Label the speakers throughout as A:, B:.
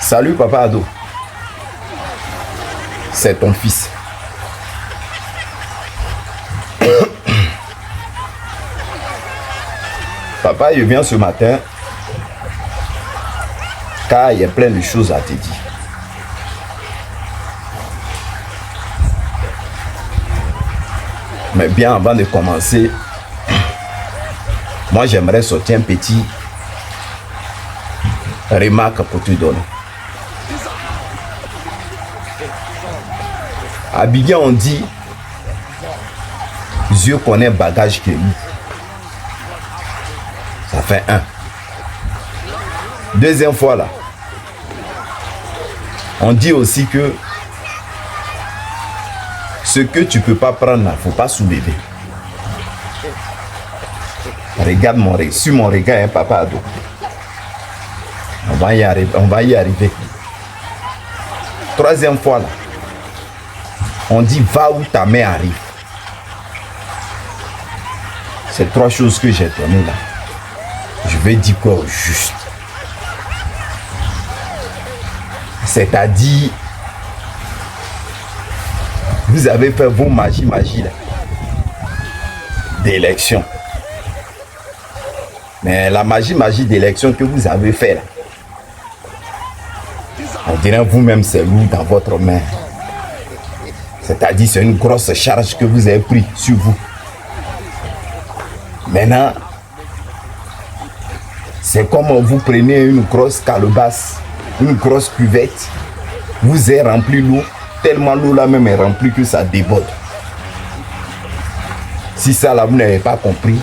A: Salut papa ado. C'est ton fils. Papa, je viens ce matin car il y a plein de choses à te dire. Mais bien avant de commencer, moi j'aimerais sortir un petit remarque pour te donner. À Biguin on dit Dieu connaît bagage que lui. Ça fait un. Deuxième fois là, on dit aussi que ce que tu peux pas prendre là, faut pas soulever. Regarde mon regard, sur mon regard, hein, papa ado. On va y arriver. Troisième fois là, on dit va où ta mère arrive. C'est trois choses que j'ai données là. Je vais dire quoi au juste. C'est-à-dire, vous avez fait vos magie là, d'élection. Mais la magie d'élection que vous avez fait là, on dirait vous-même c'est lourd dans votre main. C'est-à-dire c'est une grosse charge que vous avez pris sur vous. Maintenant, c'est comme vous prenez une grosse calebasse, une grosse cuvette, vous avez rempli l'eau, tellement l'eau là même est remplie que ça déborde. Si ça là vous n'avez pas compris,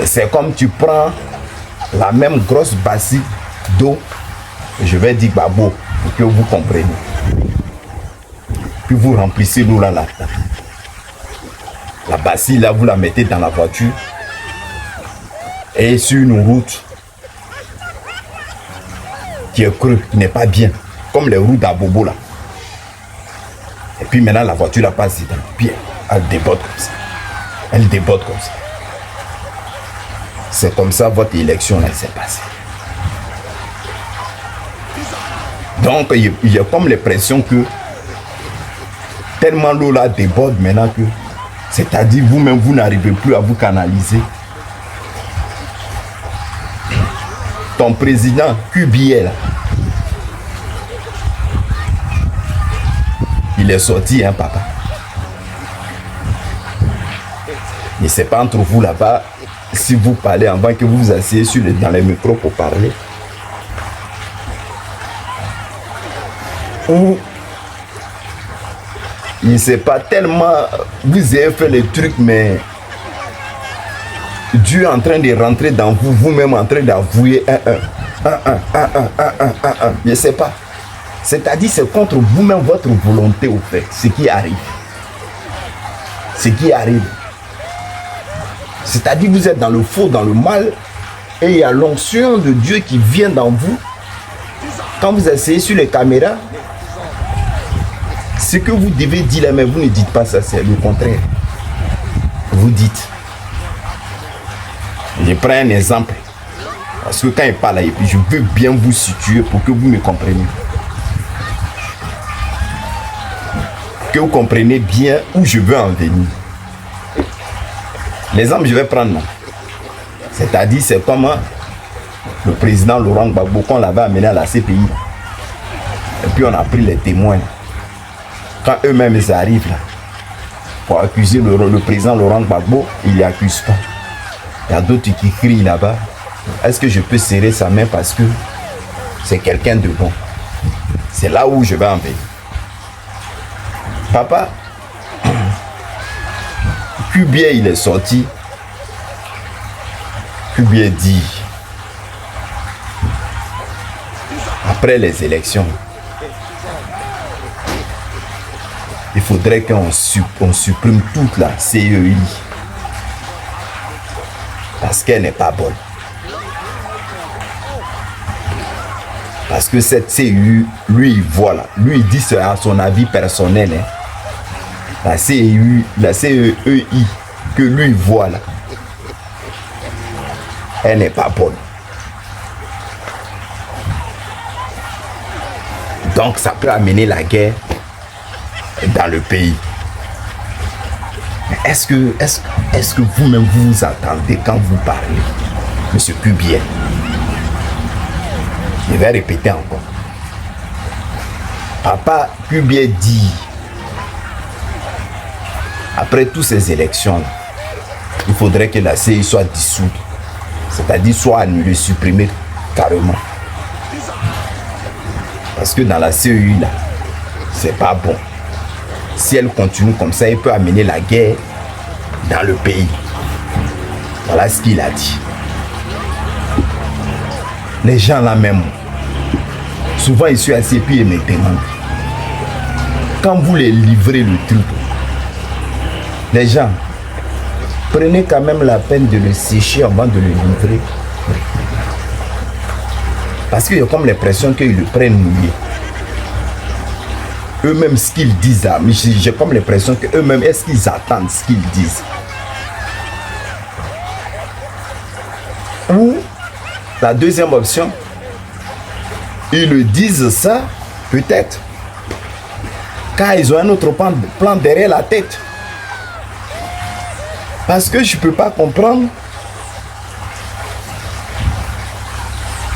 A: c'est comme tu prends la même grosse bassine d'eau, je vais dire babo pour que vous compreniez. Puis vous remplissez l'eau là là-dedans. La bassine là vous la mettez dans la voiture et sur une route qui est creux, qui n'est pas bien, comme les routes d'Abobo là. Et puis maintenant la voiture la passe dedans, puis elle déborde comme ça. Elle déborde comme ça. C'est comme ça votre élection là s'est passée. Donc il y a comme l'impression que tellement l'eau là déborde maintenant que, c'est-à-dire vous-même vous n'arrivez plus à vous canaliser. Ton président QBL là, il est sorti hein papa. Et c'est pas entre vous là-bas, si vous parlez avant que vous vous asseyez dans les micros pour parler. Ou il ne sait pas tellement, vous avez fait les trucs, mais Dieu est en train de rentrer dans vous, vous-même en train d'avouer je ne sais pas. C'est-à-dire c'est contre vous-même votre volonté au fait, ce qui arrive. Ce qui arrive. C'est-à-dire vous êtes dans le faux, dans le mal, et il y a l'onction de Dieu qui vient dans vous. Quand vous asseyez sur les caméras, ce que vous devez dire là, mais vous ne dites pas ça, c'est le contraire. Vous dites. Je prends un exemple. Parce que quand il parle, et puis je veux bien vous situer pour que vous me compreniez. Que vous compreniez bien où je veux en venir. L'exemple je vais prendre là. C'est-à-dire c'est comme le président Laurent Gbagbo qu'on l'avait amené à la CPI. Et puis on a pris les témoins. Quand eux-mêmes ils arrivent là, pour accuser le président Laurent Gbagbo, ils ne l'accusent pas. Il y a d'autres qui crient là-bas. Est-ce que je peux serrer sa main parce que c'est quelqu'un de bon? C'est là où je vais en venir. Papa, Cubier il est sorti. Cubier dit, après les élections, il faudrait qu'on supprime toute la CEI parce qu'elle n'est pas bonne. Parce que cette CEI, lui, voilà, lui il dit c'est à son avis personnel. Hein. la CEI que lui voit là, elle n'est pas bonne. Donc ça peut amener la guerre dans le pays. Est-ce que vous-même vous attendez quand vous parlez, Monsieur Cubier? Je vais répéter encore. Papa Cubier dit, après toutes ces élections, il faudrait que la CEI soit dissoute, c'est-à-dire soit annulée, supprimée carrément. Parce que dans la CEI, là, c'est pas bon. Si elle continue comme ça, elle peut amener la guerre dans le pays. Voilà ce qu'il a dit. Les gens là même, souvent ils sont assis et puis ils me demandent, quand vous les livrez le truc, les gens, prenez quand même la peine de le sécher avant de le livrer. Parce qu'il y a comme l'impression qu'ils le prennent mouillé. Eux-mêmes, ce qu'ils disent là, mais j'ai comme l'impression qu'eux-mêmes, est-ce qu'ils attendent ce qu'ils disent? Ou la deuxième option, ils le disent ça, peut-être, car ils ont un autre plan derrière la tête. Parce que je ne peux pas comprendre.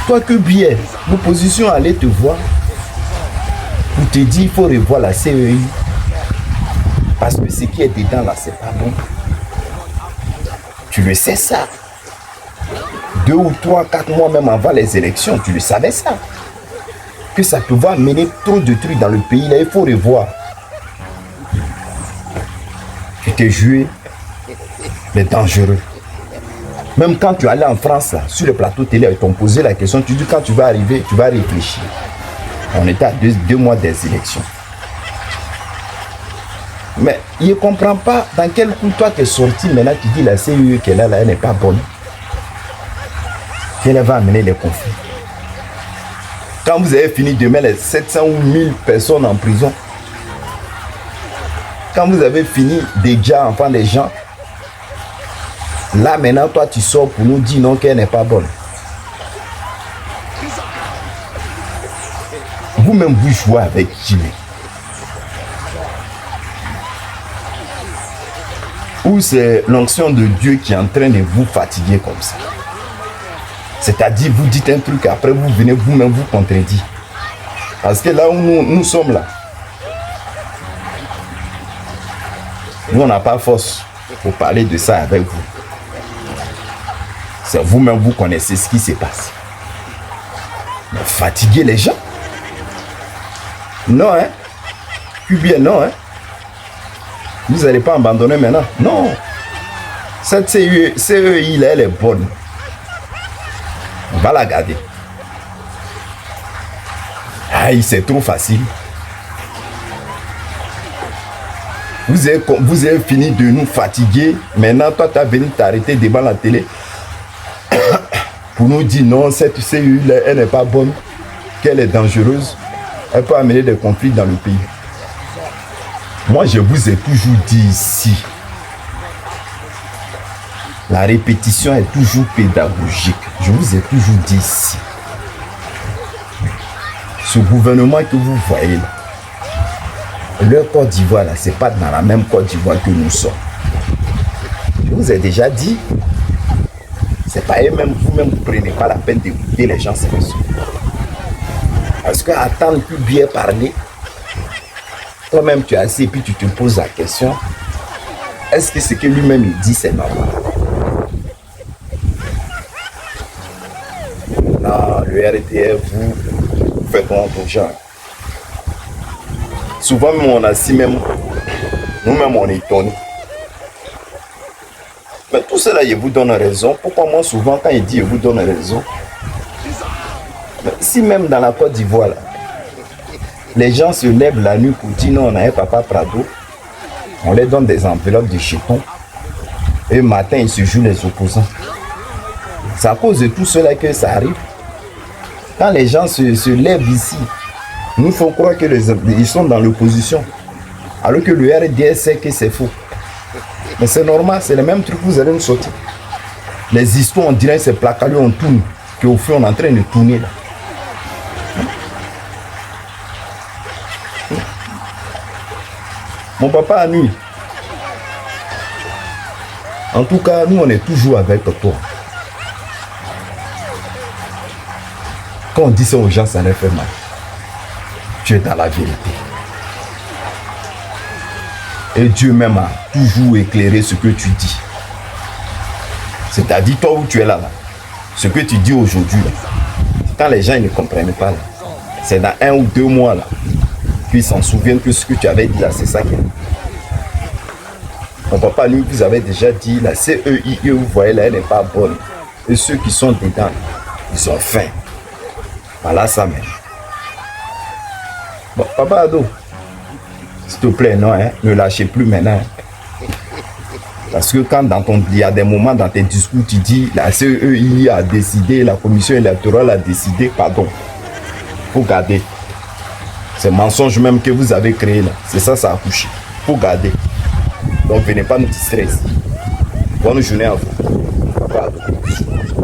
A: Toi que bien, l'opposition allait te voir pour te dire il faut revoir la CEI. Parce que ce qui est dedans là, c'est pas bon. Tu le sais ça. 2 ou 3, 4 mois même avant les élections, tu le savais ça. Que ça pouvait amener trop de trucs dans le pays là, il faut revoir. Tu t'es joué les dangereux. Même quand tu allais en France, là, sur le plateau télé, ils t'ont posé la question, tu dis quand tu vas arriver, tu vas réfléchir. On était à 2 mois des élections. Mais il ne comprend pas dans quel coup toi tu es sorti maintenant, tu dis la CEI qu'elle a là, elle n'est pas bonne. Elle va amener les conflits. Quand vous avez fini de mettre les 700 ou 1000 personnes en prison, quand vous avez fini déjà enfant des gens, là maintenant toi tu sors pour nous dire non qu'elle n'est pas bonne. Vous-même vous jouez avec qui? Ou c'est l'onction de Dieu qui est en train de vous fatiguer comme ça? C'est-à-dire vous dites un truc après vous venez vous-même vous contredire. Parce que là où nous sommes là, nous on n'a pas force pour parler de ça avec vous. C'est vous-même vous connaissez ce qui se passe. Mais fatiguer les gens? Non, hein? Plus bien, non, hein? Vous n'allez pas abandonner maintenant? Non. Cette CEI là, elle est bonne. On va la garder. Aïe, c'est trop facile. Vous avez fini de nous fatiguer. Maintenant, toi, tu as venu t'arrêter devant la télé pour nous dire non, cette CEI là, elle n'est pas bonne, qu'elle est dangereuse. Elle peut amener des conflits dans le pays. Moi, je vous ai toujours dit ici, la répétition est toujours pédagogique. Je vous ai toujours dit ici, ce gouvernement que vous voyez là, leur Côte d'Ivoire là, c'est pas dans la même Côte d'Ivoire que nous sommes. Je vous ai déjà dit, c'est pas eux-mêmes, vous-même, vous prenez pas la peine d'écouter les gens, c'est sûr. Parce que attendre que bien parler, toi-même tu es assis et puis tu te poses la question, est-ce que ce que lui-même il dit c'est normal? Non, le RTF, vous faites honte aux gens. Souvent même on a si même, nous-mêmes on est étonnés. Mais tout cela, il vous donne raison. Pourquoi moi souvent quand il dit il vous donne raison? Mais si même dans la Côte d'Ivoire, les gens se lèvent la nuit pour dire non, on a un papa Prado, on leur donne des enveloppes de chetons, et le matin ils se jouent les opposants. C'est à cause de tout cela que ça arrive. Quand les gens se lèvent ici, nous faut croire qu'ils sont dans l'opposition. Alors que le RDS sait que c'est faux. Mais c'est normal, c'est le même truc que vous allez nous sortir. Les histoires, on dirait que c'est placalé, on tourne. Qu'au fond, on est en train de tourner là. Mon papa a nuit. En tout cas, nous, on est toujours avec toi. Quand on dit ça aux gens, ça leur fait mal. Tu es dans la vérité. Et Dieu même a toujours éclairé ce que tu dis. C'est-à-dire, toi où tu es là, ce que tu dis aujourd'hui, quand les gens ne comprennent pas, c'est dans 1 ou 2 mois, là, qu'ils s'en souviennent que ce que tu avais dit là, c'est ça qui est. Mon papa, lui, vous avez déjà dit, la CEIE, vous voyez là, elle n'est pas bonne. Et ceux qui sont dedans, ils ont faim. Voilà ça même. Bon, papa Ado, s'il te plaît, non, hein, ne lâchez plus maintenant. Parce que quand il y a des moments dans tes discours, tu dis, la CEI a décidé, la commission électorale a décidé, pardon. Il faut garder. Ces mensonges même que vous avez créés là, c'est ça, ça a couché. Il faut garder. Donc venez pas nous distraire. Bonne journée à vous. Papa Ado.